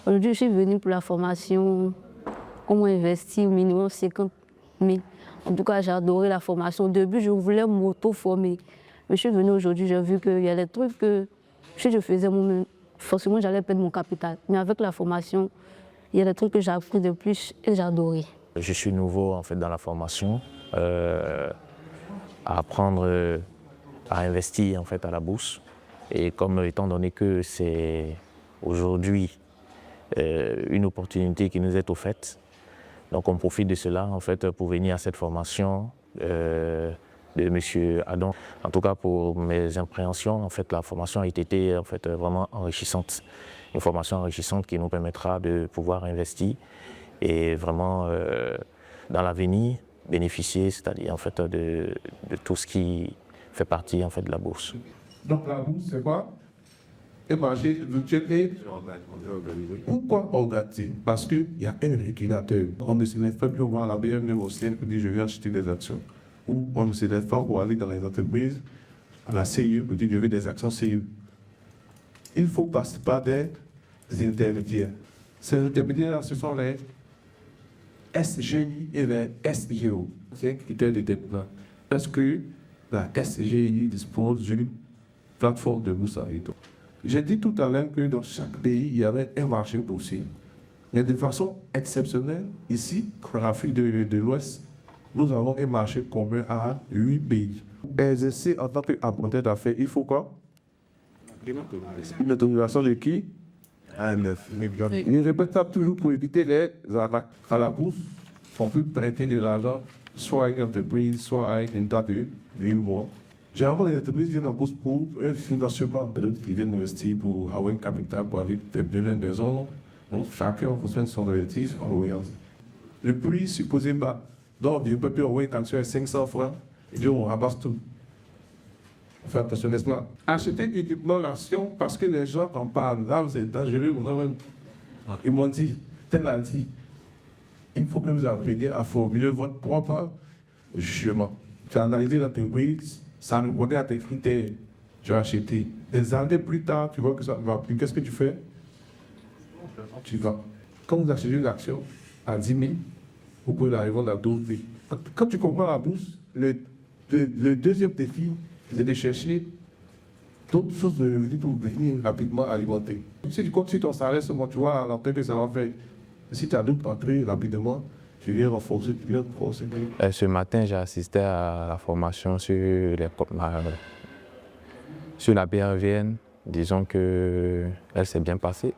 Aujourd'hui, je suis venue pour la formation, comment investir au minimum 50 000. En tout cas, j'ai adoré la formation. Au début, je voulais m'auto-former. Mais je suis venue aujourd'hui, j'ai vu qu'il y a des trucs que si je faisais moi-même, forcément, j'allais perdre mon capital. Mais avec la formation, il y a des trucs que j'ai appris de plus et j'ai adoré. Je suis nouveau en fait dans la formation, à apprendre à investir en fait à la bourse. Et comme étant donné que c'est aujourd'hui une opportunité qui nous est offerte, donc on profite de cela en fait pour venir à cette formation de M. Adam. En tout cas pour mes appréhensions, en fait la formation a été en fait vraiment enrichissante. Une formation enrichissante qui nous permettra de pouvoir investir et vraiment dans l'avenir bénéficier, c'est-à-dire en fait de tout ce qui fait partie en fait de la bourse. Donc la bourse, c'est quoi? Un marché virtuel et pourquoi organisé? Parce qu'il y a un régulateur. On ne se laisse pas plus voir la BME au sein pour dire je vais acheter des actions. Ou on ne se laisse pas pour aller dans les entreprises, à la CIE pour dire je veux des actions CIE. Il faut passer par des intermédiaires. Ces intermédiaires, ce sont les SGI et les SGO. C'est un critère de développement. Parce que la SGI dispose d'une plateforme de bourse à Eto. J'ai dit tout à l'heure que dans chaque pays, il y avait un marché boursier. Mais de façon exceptionnelle, ici, en Afrique de l'Ouest, nous avons un marché commun à 8 pays. Exercer en tant qu'apprenti d'affaires, il faut quoi? Une autorisation de qui? Je répète ça toujours pour éviter les arnaques. À la bourse, on peut prêter de l'argent, soit à une entreprise, soit à une date de 8 mois. Généralement, les entreprises viennent en bourse pour un financement. Peut-être qu'ils viennent investir pour avoir un capital pour aller développer des zones. Donc, chacun en fonction de son objectif, en voyance. Le prix supposé bas. Donc, je peux plus envoyer une action à 500 francs et puis on ramasse tout. Faire attention, n'est-ce pas? Acheter uniquement l'action parce que les gens en parlent. Là, c'est dangereux. Ils m'ont dit, tel a dit, il faut que vous appreniez à formuler votre propre jugement. Tu as analysé l'entreprise, ça nous connaît à tes critères. Tu as acheté. Des années plus tard, tu vois que ça ne va plus. Qu'est-ce que tu fais? Tu vas. Quand vous achetez une action à 10 000, vous pouvez la revendre à 12 000. Quand tu comprends la bourse, le deuxième défi, c'est de chercher d'autres sources de revenus pour venir rapidement alimenter. Si tu comptes sur ton salaire, seulement tu vois l'entrée que ça va faire. Si tu as d'autres entrées rapidement, tu viens renforcer, tu viens renforcer. Ce matin, j'ai assisté à la formation sur la BRVN. Disons qu'elle s'est bien passée.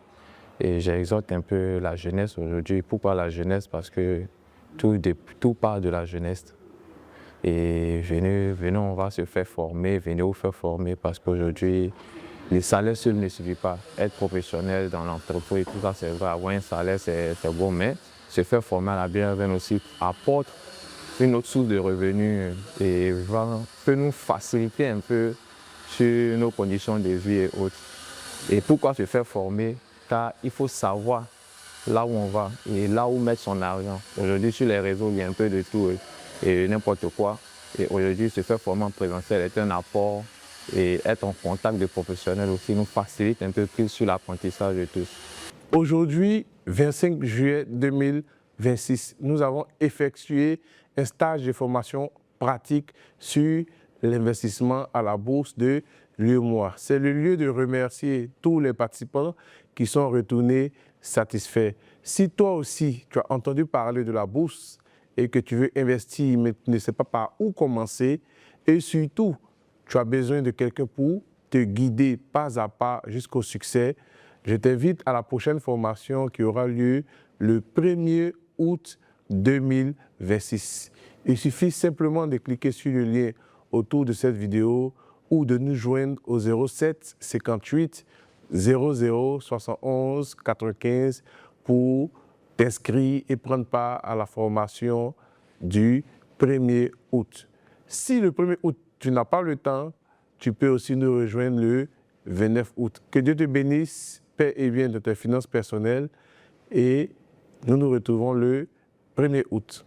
Et j'exhorte un peu la jeunesse aujourd'hui. Pourquoi la jeunesse? Parce que tout part de la jeunesse. Et venez, on va se faire former, venez vous faire former parce qu'aujourd'hui, les salaires seuls ne suffisent pas. Être professionnel dans l'entreprise, tout ça, c'est vrai, avoir un salaire, c'est bon, mais se faire former à la BRVN aussi apporte une autre source de revenus et peut nous faciliter un peu sur nos conditions de vie et autres. Et pourquoi se faire former? Car il faut savoir là où on va et là où mettre son argent. Aujourd'hui, sur les réseaux, il y a un peu de tout et n'importe quoi. Et aujourd'hui, se faire former en présentiel est un apport et être en contact de professionnels aussi nous facilite un peu plus sur l'apprentissage de tous. Aujourd'hui, 25 juillet 2026, nous avons effectué un stage de formation pratique sur l'investissement à la bourse de l'UEMOA. C'est le lieu de remercier tous les participants qui sont retournés satisfaits. Si toi aussi, tu as entendu parler de la bourse et que tu veux investir mais tu ne sais pas par où commencer, et surtout, tu as besoin de quelqu'un pour te guider pas à pas jusqu'au succès, je t'invite à la prochaine formation qui aura lieu le 1er août 2026. Il suffit simplement de cliquer sur le lien autour de cette vidéo ou de nous joindre au 07 58 00 71 95 pour t'inscrire et prendre part à la formation du 1er août. Si le 1er août, tu n'as pas le temps, tu peux aussi nous rejoindre le 29 août. Que Dieu te bénisse, paix et bien de tes finances personnelles et nous nous retrouvons le 1er août.